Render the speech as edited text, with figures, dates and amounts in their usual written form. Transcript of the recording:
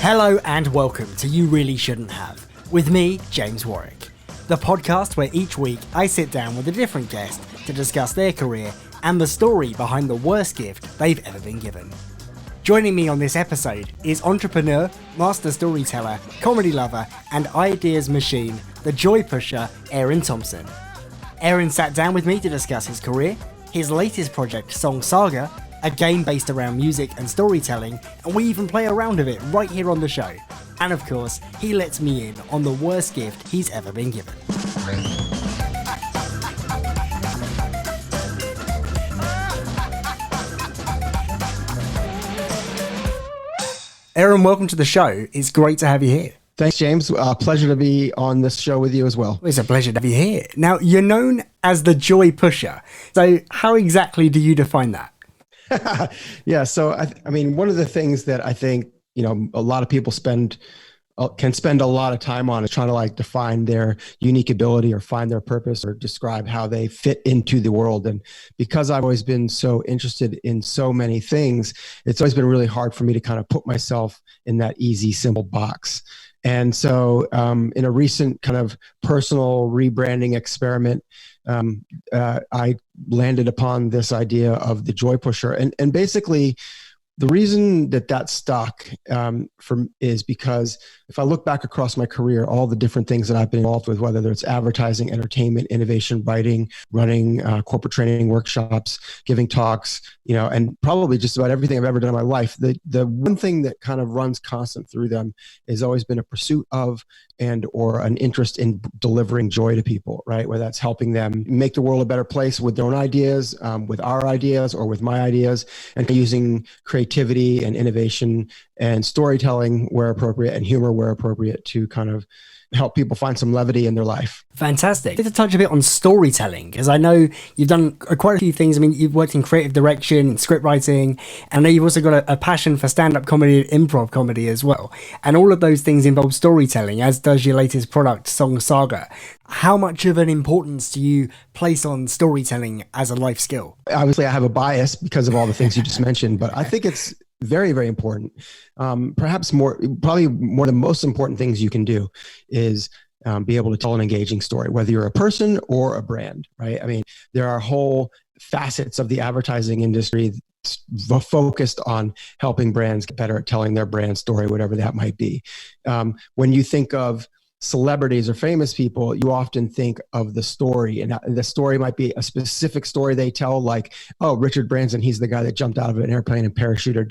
Hello and welcome to You Really Shouldn't Have, with me, James Warwick, the podcast where each week I sit down with a different guest to discuss their career and the story behind the worst gift they've ever been given. Joining me on this episode is entrepreneur, master storyteller, comedy lover, and ideas machine, the joy pusher, Eran Thomson. Eran sat down with me to discuss his career, his latest project, Song Saga, a game based around music and storytelling, and we even play a round of it right here on the show. And of course, he lets me in on the worst gift he's ever been given. Eran, welcome to the show. It's great to have you here. Thanks, James. Pleasure to be on this show with you as well. It's a pleasure to have you here. Now, you're known as the joy pusher. So how exactly do you define that? Yeah. So, I mean, one of the things that I think, a lot of people can spend a lot of time on is trying to define their unique ability or find their purpose or describe how they fit into the world. And because I've always been so interested in so many things, it's always been really hard for me to kind of put myself in that easy, simple box. And so in a recent kind of personal rebranding experiment, I landed upon this idea of the joy pusher. And basically, the reason that stuck is because if I look back across my career, all the different things that I've been involved with, whether it's advertising, entertainment, innovation, writing, running corporate training workshops, giving talks, and probably just about everything I've ever done in my life, the one thing that kind of runs constant through them has always been a pursuit of or an interest in delivering joy to people, right? Whether that's helping them make the world a better place with their own ideas, with our ideas, or with my ideas, and using creativity and innovation and storytelling where appropriate and humor where appropriate to kind of help people find some levity in their life. Fantastic. To touch a bit on storytelling, because I know you've done quite a few things. I mean, you've worked in creative direction and script writing, and I know you've also got a passion for stand-up comedy and improv comedy as well. And all of those things involve storytelling, as does your latest product, Song Saga. How much of an importance do you place on storytelling as a life skill? Obviously, I have a bias because of all the things you just mentioned, but I think it's very, very important. Probably one of the most important things you can do is be able to tell an engaging story, whether you're a person or a brand, right? I mean, there are whole facets of the advertising industry focused on helping brands get better at telling their brand story, whatever that might be. When you think of celebrities or famous people, you often think of the story, and the story might be a specific story they tell, like, oh, Richard Branson, he's the guy that jumped out of an airplane and parachuted